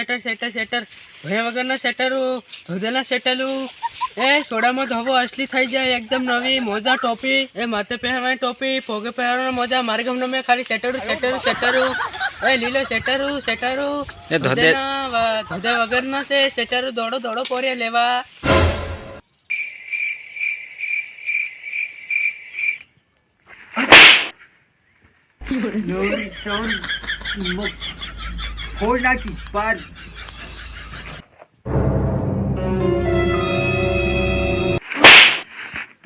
શેટર શેટર શેટર ભયા વગરના શેટરો ધોધેલા શેટરું એ સોડામાં ધોવો અસલી થઈ જાય એકદમ નવી મોજા ટોપી એ માથે પહેરવાની ટોપી પોગે પહેરવાના મોજા મારી ગમનો મેં ખાલી શેટરું શેટરું શેટરું એ લીલો શેટરું શેટરું ધોધે વગરના છે શેટરું દોડો દોડો પોરિયા લેવા फोड़ नाखी पार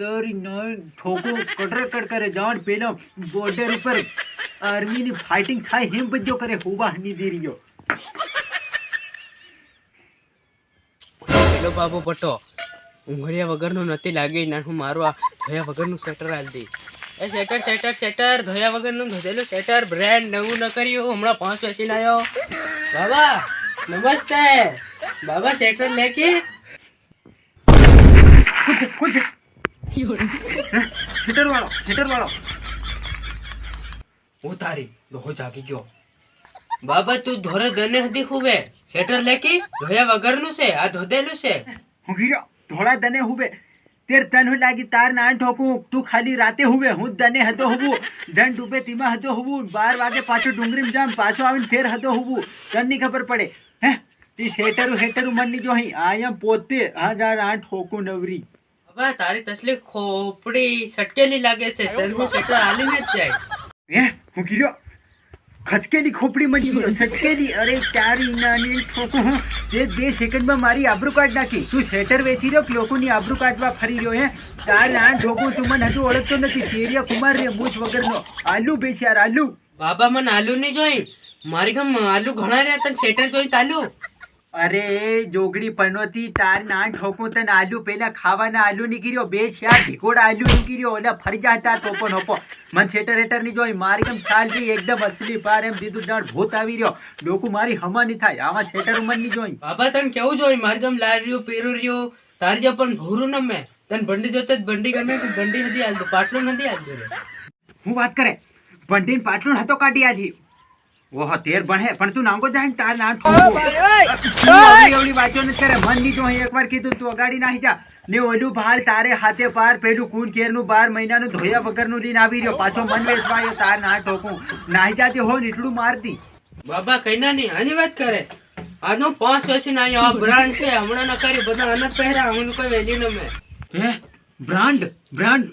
તારી નળ ઠોકો કટર કરે જાણ પેલો બોર્ડર ઉપર આર્મી ની ફાઇટિંગ થાય હિમ બજો કરે હુબા ની દીરીયો પેલો બાબો પટો ઉંઘરિયા વગરનું નથી લાગી ના હું મારું આ ધોયા વગરનું સ્વેટર આલ દે એ શેટર શેટર શેટર ધોયા વગરનું ધોધેલું શેટર બ્રાન્ડ નવું ન કર્યું હમણાં 5 વેચી લાયો બાબા નમસ્તે બાબા શેટર લેકે कुछ हिटर वाला ઉતારી દોહો જાગી ગયો બાબા તું ધોરે દને હતી હુવે શેટર લેકે ધોયા વગરનું છે આ ધોધેલું છે હું ગીરો ધોળા દને હુવે તેર તન હુ લાગી તાર ના ઠોકું તું ખાલી રાતે હુવે હું દને હતો હુવું ધન ડૂબે તીમાં હતો હુવું 12 વાગે પાછો ડુંગરીમ જામ પાછો આવીને ફેર હતો હુવું તન ની ખબર પડે હે તી હેટરું મન ની જો અહીં આયમ પોતે આ ઠોકું નવરી બાબા તારી તસલી ખોપડી સટકેલી લાગે છે તરનું શેટર આલીને જ જાય હે હું ગીરો ખચકેલી ખોપડી મળી ગયો છટકેલી અરે તારી નાની ઠોકું તે 2 સેકન્ડમાં મારી આબરૂ કાઢ નાખી તું શેટર વેચી રહ્યો લોકોની આબરૂ કાઢવા ફરી રહ્યો હે તાર ના ઠોકું તું મને હજુ ઓળખતો નથી શેરિયા કુમાર રે મૂછ વગરનો આલુ બેચ યાર આલુ બાબા મને આલુ નહીં જોઈ મારી ગમ આલુ ઘણા રહ્યા તને શેટર જોઈ તાલુ અરે જોગડી પનોતી તાર ના ઠોકું તને આલુ પેલા ખાવાના આલુ નીકળ્યો બેચ યાર ઢીકોડા આલુ નીકળ્યો ઓલા ફરી જા તાર ટોપો નોપો મન શેટર હેટર ની જોઈ મારી ગમ ચાલજી એકદમ અસલી પાર એમ દીધું દાણ ભૂત આવી રહ્યો લોકો મારી હમા ની થાય આમાં શેટર મન ની જોઈ બાબા તને કેવું જોઈ મારી ગમ લાર્યું પીરું રહ્યું તાર જે પણ ભૂરું ન મેં તને બંડી જોતે બંડી ગમે કે બંડી નથી આલતો પાટલો નથી આલતો હું વાત કરે બંડીન પાટલું હતો કાઢી આલી ઓહો તેર ભણે પણ તું નાંગો જાય તાર ના એવડી વાતો ન કરે મન ની જો એકવાર કીધું તું અગાડી નાહી જા ને ઓલું ભાલ તારે હાથે પાર પેલું કુન કેર નું 12 મહિનાનું ધોયા વગરનું લીન આવી રહ્યો પાછો મન વેચવાયો તાર ના ઠોકું નાહી જાતી હો ને એટલું મારતી બાબા કઈના નહીં આની વાત કરે આનો 5 વર્ષ ના આ બ્રાન્ડ છે હમણાં ન કરી બધા અનત પહેરા હું કોઈ વેલ્યુ ન મેં હે બ્રાન્ડ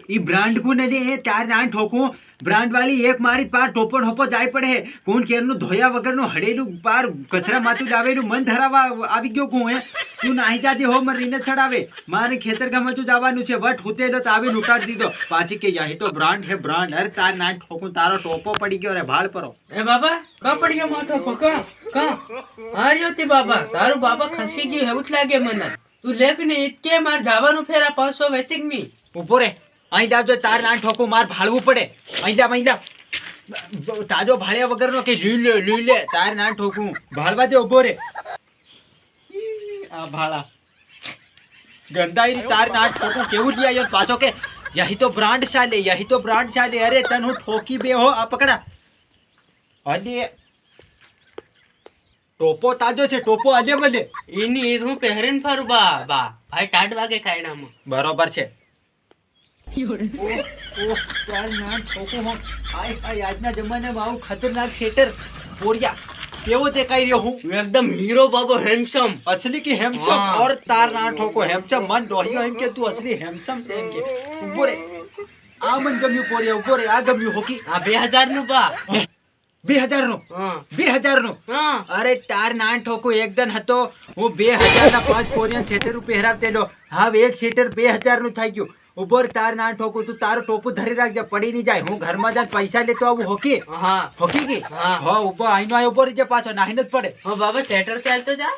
ઈ બ્રાન્ડ को ने ले चार ना ठोको બ્રાન્ડ વાળી એક મારી પાર ટોપો હોપો જાય પડે કોણ કેરનું ધોયા વગરનું હડેલું પાર કચરા માથું જ આવેલું મન ધરાવા આવી ગયો કોણ હે તું નાહી જાતી હો મર રીને ચડાવે મારે ખેતર ગામમાં જવાનું છે વટ હુતેલો તો આવીને ઉતાર દીધો પાછી કે યાહી તો બ્રાન્ડ હે બ્રાન્ડ અરે તાર ના ઠોકું તારો ટોપો પડી ગયો રે ભાળ પરો એ બાબા કા પડી ગયો મોટો કા આર્યો તે બાબા તારું બાબા ખસી ગયું એવું જ લાગે મને તું લેખ ને ઇતકે માર જવાનું ફેરા 500 વેચિક ની ઉભો રે અહીં જાવજો તાર ના ઠોકું માર ભાળવું પડે અહીં જા તાજો ભાળ્યા વગરનો કે લઈ લે તાર ના ઠોકું ભાળવા દે ઉભો રે આ ભાળા ગંદાઈ તાર ના ઠોકું કેવું લઈ આવ્યો પાછો કે યહી તો બ્રાન્ડ ચાલે અરે તન હું ઠોકી બે હો આ પકડા અલે ટોપો તાજો છે ટોપો આજે મળે એની હું પહેરીને ફરું બા ભાઈ ટાઢ વાગે ખાયડામાં બરોબર છે આજના જમાનામાં આવું ખતરનાક શેટર પોરિયા કેવો દેખાઈ રહ્યો હું એકદમ હીરો બાબો હેન્ડસમ असली की हेमसम और तार ना ठोको हेमसम मन डोहियो एम के तू असली हेमसम से एम के ઉભો રે આ મન ગમ્યું પોરિયા ઉભો રે આ ગમ્યું હોકી આ 2000 નું બા 2000 નું હા 2000 નું હા અરે તાર ના ઠોકો એકદમ હતો હું 2000 ના 5 કોરિયન શેટર પહેરાવતેલો હવે એક શેટર 2000 નું થઈ ગયું ઉભો તાર ના ઠોકું તું તારું ટોપું ધરી રાખજે પડી નહીં જાય હું ઘરમાં જઈને પૈસા લેતો આવું હોકી હા હોકી કી હા હા ઉભો આઈનો આયો ઉભો રીજે પાછો નાહી ન પડે હા બાબા શેટર ચાલતો જા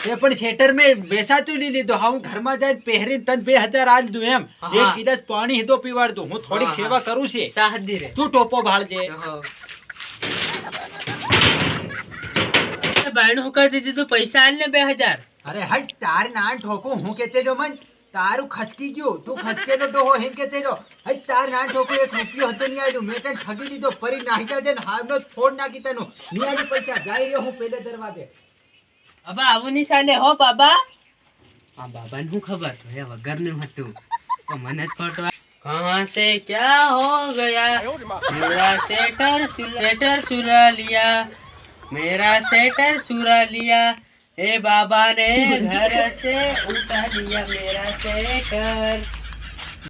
એ પણ શેટર મેં બેસાતું નહીં લીધો હા હું ઘરમાં જઈને પહેરીને તને 2000 આલ દઉં એમ એક ગિલાસ પાણી હિતો પીવાડ દઉં હું થોડીક સેવા કરું છે સાહદી રે તું ટોપો ભાળજે બાયણ હુકા દીધી તો પૈસા આલ ને 2000 અરે હટ તાર ના ઠોકો હું કેતે જો મન તારું ખસકી ગયો તું ખસકેલો ડોહો હેમ કેતે જો હટ તાર ના ઠોકો એક રૂપિયો હતો નહીં આવ્યો મેં તને ઠગી દીધો ફરી નાહી જાજે ને હાવનો ફોન નાખી તનો નહીં આવી પૈસા જાય રહ્યો હું પેલે દરવાજે અબા આવું નહીં ચાલે હો બાબા. આ બાબાને શું ખબર ધોયા વગરનું હતું તો મને જ ખોટો कहाँ से क्या हो गया मेरा सेटर चुरा लिया मेरा सेटर चुरा लिया ए बाबा ने घर से उठा लिया मेरा सेटर